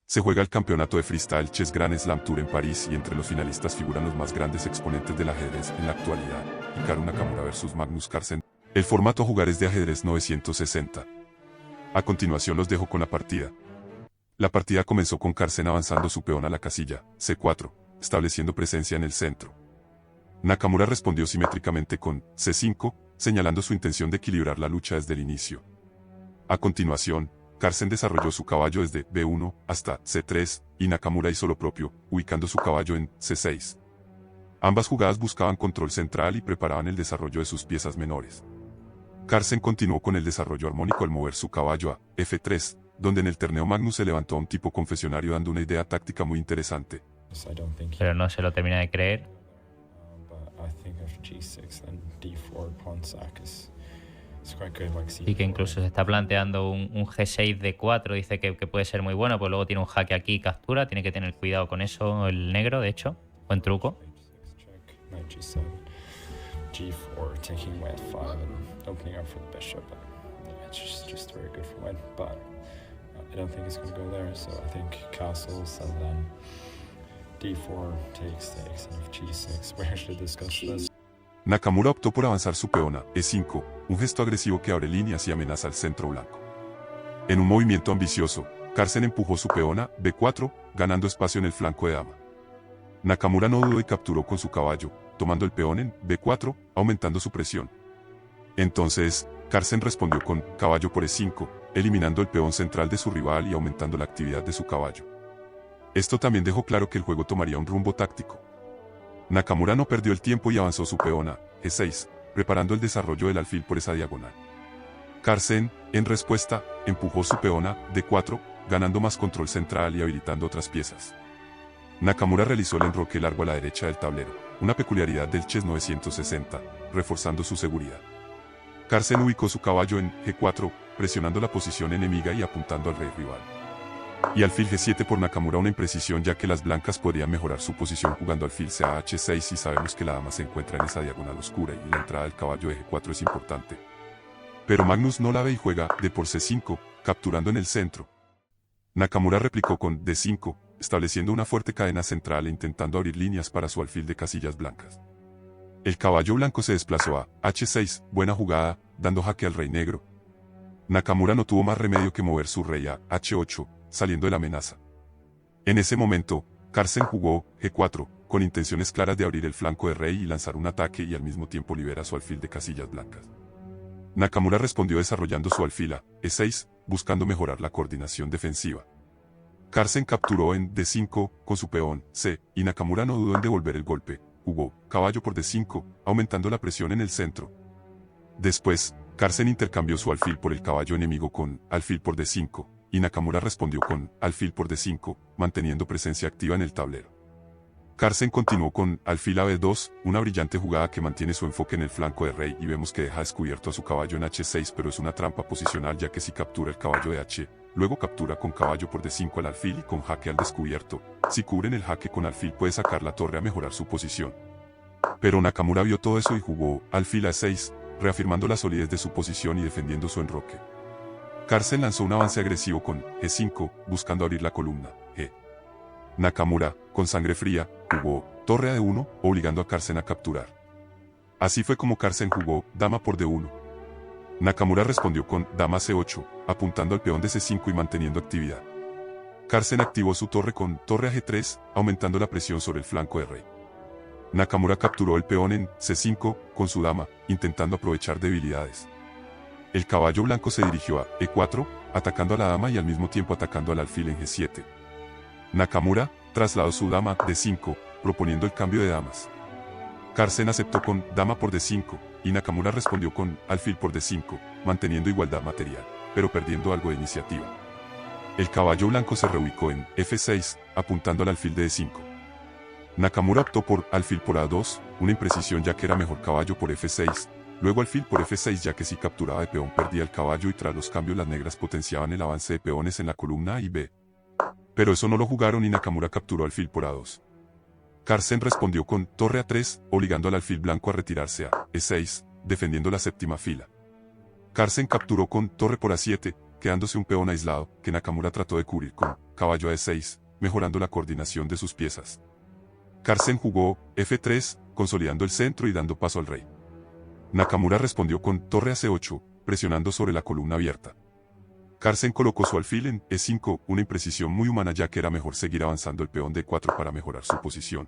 Se juega el campeonato de Freestyle Chess Grand Slam Tour en París y entre los finalistas figuran los más grandes exponentes del ajedrez en la actualidad, Hikaru Nakamura vs Magnus Carlsen. El formato a jugar es de ajedrez 960. A continuación los dejo con la partida. La partida comenzó con Carlsen avanzando su peón a la casilla C4, estableciendo presencia en el centro. Nakamura respondió simétricamente con C5, señalando su intención de equilibrar la lucha desde el inicio. A continuación, Carlsen desarrolló su caballo desde B1 hasta C3, y Nakamura hizo lo propio, ubicando su caballo en C6. Ambas jugadas buscaban control central y preparaban el desarrollo de sus piezas menores. Carlsen continuó con el desarrollo armónico al mover su caballo a F3, donde en el torneo Magnus se levantó a un tipo confesionario dando una idea táctica muy interesante. Pero no se lo termina de creer. Y que incluso se está planteando un G6 D4, dice que puede ser muy bueno, pues luego tiene un jaque aquí y captura, tiene que tener cuidado con eso el negro, de hecho, buen truco. G4 taking white 5 and opening up for the bishop. It's just very good for white, but I don't think it's going to go there, so I think castles and then D4 takes and if G6, we actually discussed this. Nakamura optó por avanzar su peón a E5, un gesto agresivo que abre líneas y amenaza al centro blanco. En un movimiento ambicioso, Carlsen empujó su peón a B4, ganando espacio en el flanco de dama. Nakamura no dudó y capturó con su caballo, tomando el peón en B4, aumentando su presión. Entonces, Carlsen respondió con caballo por E5, eliminando el peón central de su rival y aumentando la actividad de su caballo. Esto también dejó claro que el juego tomaría un rumbo táctico. Nakamura no perdió el tiempo y avanzó su peón a E6, preparando el desarrollo del alfil por esa diagonal. Carlsen, en respuesta, empujó su peón a D4, ganando más control central y habilitando otras piezas. Nakamura realizó el enroque largo a la derecha del tablero, una peculiaridad del Chess 960, reforzando su seguridad. Carlsen ubicó su caballo en G4, presionando la posición enemiga y apuntando al rey rival. Y alfil G7 por Nakamura, una imprecisión ya que las blancas podrían mejorar su posición jugando alfil C a H6 y sabemos que la dama se encuentra en esa diagonal oscura y la entrada del caballo de G4 es importante. Pero Magnus no la ve y juega D por C5, capturando en el centro. Nakamura replicó con D5, estableciendo una fuerte cadena central e intentando abrir líneas para su alfil de casillas blancas. El caballo blanco se desplazó a H6, buena jugada, dando jaque al rey negro. Nakamura no tuvo más remedio que mover su rey a H8, saliendo de la amenaza. En ese momento, Carlsen jugó G4, con intenciones claras de abrir el flanco de rey y lanzar un ataque y al mismo tiempo libera su alfil de casillas blancas. Nakamura respondió desarrollando su alfil a E6, buscando mejorar la coordinación defensiva. Carlsen capturó en D5 con su peón C, y Nakamura no dudó en devolver el golpe, jugó caballo por D5, aumentando la presión en el centro. Después, Carlsen intercambió su alfil por el caballo enemigo con alfil por D5, y Nakamura respondió con alfil por D5, manteniendo presencia activa en el tablero. Carlsen continuó con alfil a B2, una brillante jugada que mantiene su enfoque en el flanco de rey y vemos que deja descubierto a su caballo en H6, pero es una trampa posicional ya que si captura el caballo de H, luego captura con caballo por D5 al alfil y con jaque al descubierto. Si cubren el jaque con alfil puede sacar la torre a mejorar su posición. Pero Nakamura vio todo eso y jugó alfil a E6, reafirmando la solidez de su posición y defendiendo su enroque. Carlsen lanzó un avance agresivo con G5, buscando abrir la columna G. Nakamura, con sangre fría, jugó torre a D1, obligando a Carlsen a capturar. Así fue como Carlsen jugó dama por D1. Nakamura respondió con dama C8, apuntando al peón de C5 y manteniendo actividad. Carlsen activó su torre con torre a G3, aumentando la presión sobre el flanco de rey. Nakamura capturó el peón en C5 con su dama, intentando aprovechar debilidades. El caballo blanco se dirigió a E4, atacando a la dama y al mismo tiempo atacando al alfil en G7. Nakamura trasladó su dama a D5, proponiendo el cambio de damas. Carlsen aceptó con dama por D5, y Nakamura respondió con alfil por D5, manteniendo igualdad material, pero perdiendo algo de iniciativa. El caballo blanco se reubicó en F6, apuntando al alfil de D5. Nakamura optó por alfil por A2, una imprecisión ya que era mejor caballo por F6, luego alfil por F6 ya que si capturaba de peón perdía el caballo y tras los cambios las negras potenciaban el avance de peones en la columna A y B. Pero eso no lo jugaron y Nakamura capturó alfil por A2. Carlsen respondió con torre A3, obligando al alfil blanco a retirarse a E6, defendiendo la séptima fila. Carlsen capturó con torre por A7, quedándose un peón aislado, que Nakamura trató de cubrir con caballo a E6, mejorando la coordinación de sus piezas. Carlsen jugó F3, consolidando el centro y dando paso al rey. Nakamura respondió con torre a C8, presionando sobre la columna abierta. Carlsen colocó su alfil en E5, una imprecisión muy humana ya que era mejor seguir avanzando el peón D4 para mejorar su posición.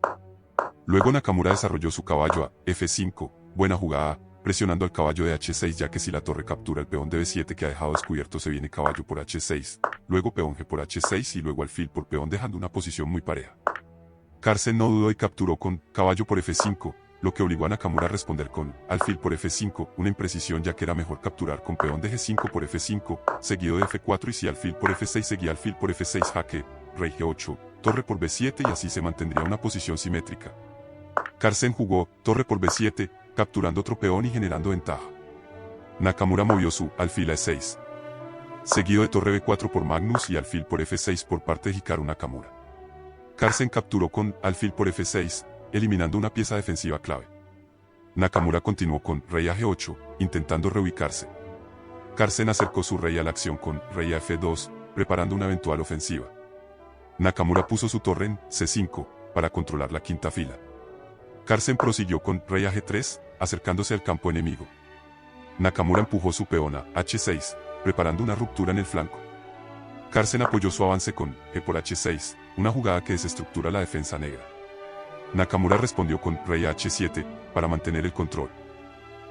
Luego Nakamura desarrolló su caballo a F5, buena jugada, presionando al caballo de H6 ya que si la torre captura el peón de B7 que ha dejado descubierto se viene caballo por H6, luego peón G por H6 y luego alfil por peón dejando una posición muy pareja. Carlsen no dudó y capturó con caballo por F5, lo que obligó a Nakamura a responder con alfil por F5, una imprecisión ya que era mejor capturar con peón de G5 por F5, seguido de F4 y si alfil por F6 seguía alfil por F6 jaque, rey G8, torre por B7 y así se mantendría una posición simétrica. Carlsen jugó torre por B7, capturando otro peón y generando ventaja. Nakamura movió su alfil a E6, seguido de torre B4 por Magnus y alfil por F6 por parte de Hikaru Nakamura. Carlsen capturó con alfil por F6, eliminando una pieza defensiva clave. Nakamura continuó con rey a G8, intentando reubicarse. Carlsen acercó su rey a la acción con rey a F2, preparando una eventual ofensiva. Nakamura puso su torre en C5, para controlar la quinta fila. Carlsen prosiguió con rey a G3, acercándose al campo enemigo. Nakamura empujó su peón a H6, preparando una ruptura en el flanco. Carlsen apoyó su avance con G por H6, una jugada que desestructura la defensa negra. Nakamura respondió con rey a H7, para mantener el control.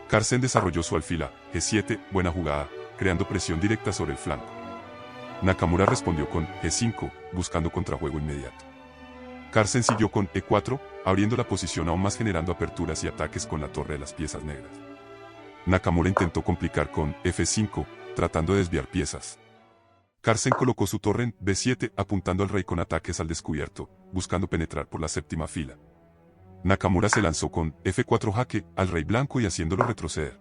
Carlsen desarrolló su alfil a G7, buena jugada, creando presión directa sobre el flanco. Nakamura respondió con G5, buscando contrajuego inmediato. Carlsen siguió con E4, abriendo la posición aún más generando aperturas y ataques con la torre de las piezas negras. Nakamura intentó complicar con F5, tratando de desviar piezas. Carlsen colocó su torre en B7, apuntando al rey con ataques al descubierto, buscando penetrar por la séptima fila. Nakamura se lanzó con F4 jaque al rey blanco y haciéndolo retroceder.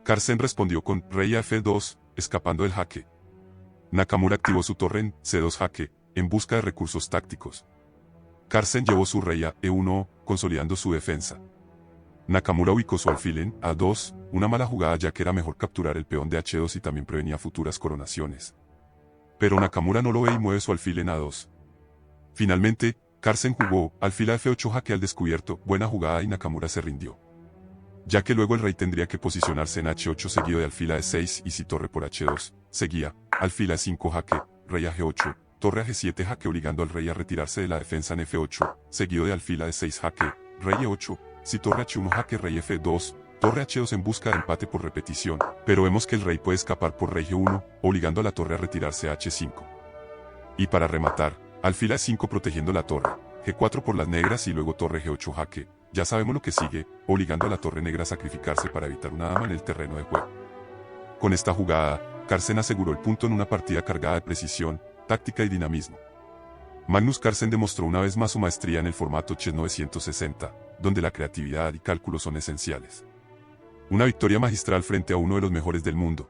Carlsen respondió con rey a F2, escapando del jaque. Nakamura activó su torre en C2 jaque, en busca de recursos tácticos. Carlsen llevó su rey a E1, consolidando su defensa. Nakamura ubicó su alfil en A2, una mala jugada ya que era mejor capturar el peón de H2 y también prevenía futuras coronaciones. Pero Nakamura no lo ve y mueve su alfil en A2. Finalmente, Carlsen jugó alfil a F8 jaque al descubierto, buena jugada y Nakamura se rindió. Ya que luego el rey tendría que posicionarse en H8 seguido de alfil a E6 y si torre por H2, seguía, alfil a E5 jaque, rey a G8, torre a G7 jaque obligando al rey a retirarse de la defensa en F8, seguido de alfil a E6 jaque, rey E8, si torre H1 jaque rey F2, torre H2 en busca de empate por repetición, pero vemos que el rey puede escapar por rey G1, obligando a la torre a retirarse a H5. Y para rematar, alfil a E5 protegiendo la torre, G4 por las negras y luego torre G8 jaque, ya sabemos lo que sigue, obligando a la torre negra a sacrificarse para evitar una dama en el terreno de juego. Con esta jugada, Carlsen aseguró el punto en una partida cargada de precisión, táctica y dinamismo. Magnus Carlsen demostró una vez más su maestría en el formato chess 960, donde la creatividad y cálculo son esenciales. Una victoria magistral frente a uno de los mejores del mundo.